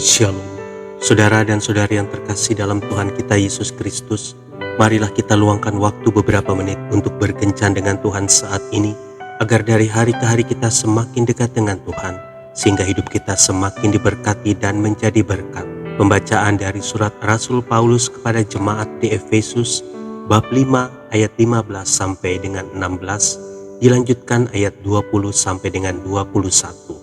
Shalom, saudara dan saudari yang terkasih dalam Tuhan kita Yesus Kristus. Marilah kita luangkan waktu beberapa menit untuk berkencan dengan Tuhan saat ini, agar dari hari ke hari kita semakin dekat dengan Tuhan, sehingga hidup kita semakin diberkati dan menjadi berkat. Pembacaan dari surat Rasul Paulus kepada jemaat di Efesus, bab 5 ayat 15 sampai dengan 16, dilanjutkan ayat 20 sampai dengan 21.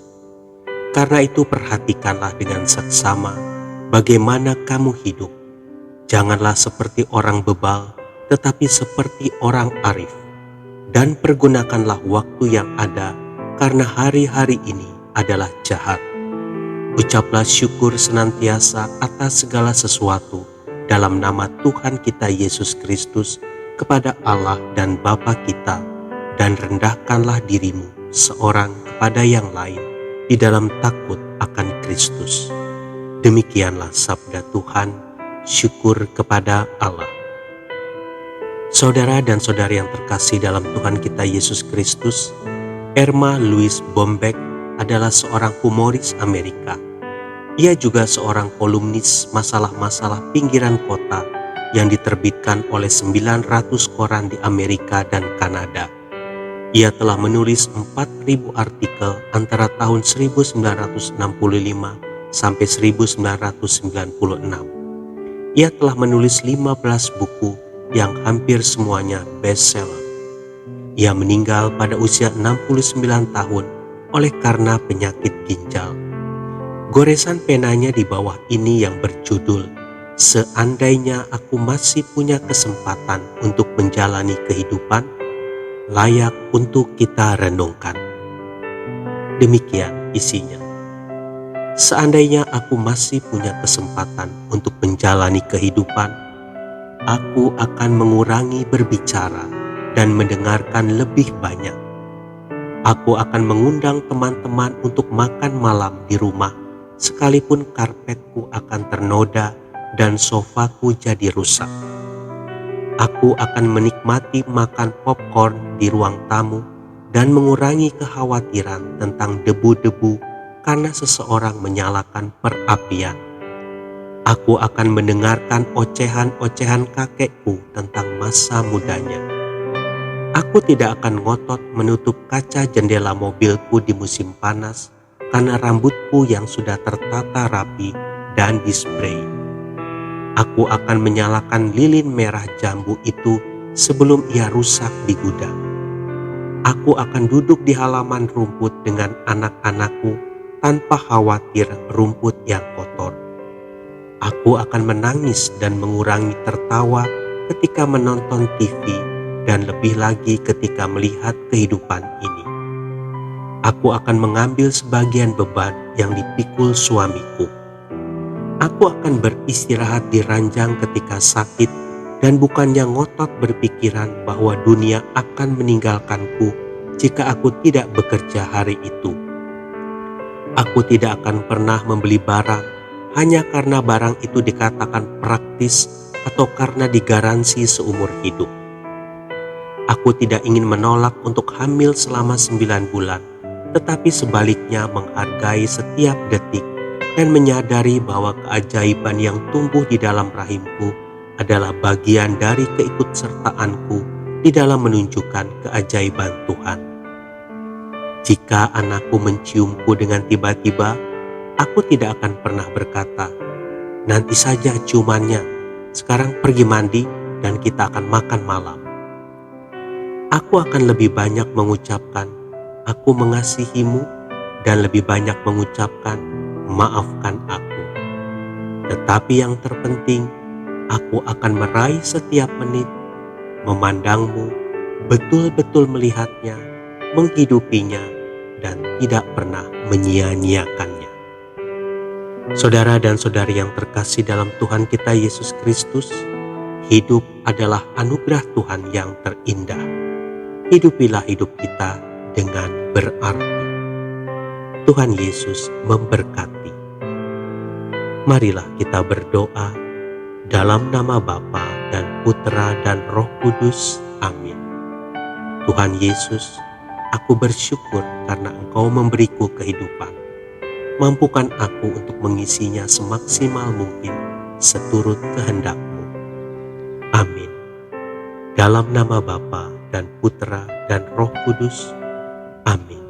Karena itu perhatikanlah dengan seksama bagaimana kamu hidup. Janganlah seperti orang bebal, tetapi seperti orang arif. Dan pergunakanlah waktu yang ada, karena hari-hari ini adalah jahat. Ucaplah syukur senantiasa atas segala sesuatu dalam nama Tuhan kita Yesus Kristus kepada Allah dan Bapa kita, dan rendahkanlah dirimu seorang kepada yang lain di dalam takut akan Kristus. Demikianlah sabda Tuhan, syukur kepada Allah. Saudara dan saudari yang terkasih dalam Tuhan kita Yesus Kristus, Erma Louise Bombeck adalah seorang humoris Amerika. Ia juga seorang kolumnis masalah-masalah pinggiran kota yang diterbitkan oleh 900 koran di Amerika dan Kanada. Ia telah menulis 4.000 artikel antara tahun 1965 sampai 1996. Ia telah menulis 15 buku yang hampir semuanya bestseller. Ia meninggal pada usia 69 tahun oleh karena penyakit ginjal. Goresan penanya di bawah ini yang berjudul, "Seandainya aku masih punya kesempatan untuk menjalani kehidupan," layak untuk kita renungkan. Demikian isinya. Seandainya aku masih punya kesempatan untuk menjalani kehidupan, aku akan mengurangi berbicara dan mendengarkan lebih banyak. Aku akan mengundang teman-teman untuk makan malam di rumah, sekalipun karpetku akan ternoda dan sofaku jadi rusak. Aku akan menikmati makan popcorn di ruang tamu dan mengurangi kekhawatiran tentang debu-debu karena seseorang menyalakan perapian. Aku akan mendengarkan ocehan-ocehan kakekku tentang masa mudanya. Aku tidak akan ngotot menutup kaca jendela mobilku di musim panas karena rambutku yang sudah tertata rapi dan display. Aku akan menyalakan lilin merah jambu itu sebelum ia rusak di gudang. Aku akan duduk di halaman rumput dengan anak-anakku tanpa khawatir rumput yang kotor. Aku akan menangis dan mengurangi tertawa ketika menonton TV dan lebih lagi ketika melihat kehidupan ini. Aku akan mengambil sebagian beban yang dipikul suamiku. Aku akan beristirahat di ranjang ketika sakit dan bukannya ngotot berpikiran bahwa dunia akan meninggalkanku jika aku tidak bekerja hari itu. Aku tidak akan pernah membeli barang hanya karena barang itu dikatakan praktis atau karena digaransi seumur hidup. Aku tidak ingin menolak untuk hamil selama 9 bulan, tetapi sebaliknya menghargai setiap detik dan menyadari bahwa keajaiban yang tumbuh di dalam rahimku adalah bagian dari keikutsertaanku di dalam menunjukkan keajaiban Tuhan. Jika anakku menciumku dengan tiba-tiba, aku tidak akan pernah berkata, "Nanti saja ciumannya, sekarang pergi mandi dan kita akan makan malam." Aku akan lebih banyak mengucapkan, "Aku mengasihimu," dan lebih banyak mengucapkan, "Maafkan aku." Tetapi yang terpenting, aku akan meraih setiap menit, memandangmu, betul-betul melihatnya, menghidupinya, dan tidak pernah menyia-nyiakannya. Saudara dan saudari yang terkasih dalam Tuhan kita Yesus Kristus, hidup adalah anugerah Tuhan yang terindah. Hidupilah hidup kita dengan berarti. Tuhan Yesus memberkati. Marilah kita berdoa dalam nama Bapa dan Putra dan Roh Kudus. Amin. Tuhan Yesus, aku bersyukur karena Engkau memberiku kehidupan. mampukan aku untuk mengisinya semaksimal mungkin seturut kehendak-Mu. Amin. Dalam nama Bapa dan Putra dan Roh Kudus. Amin.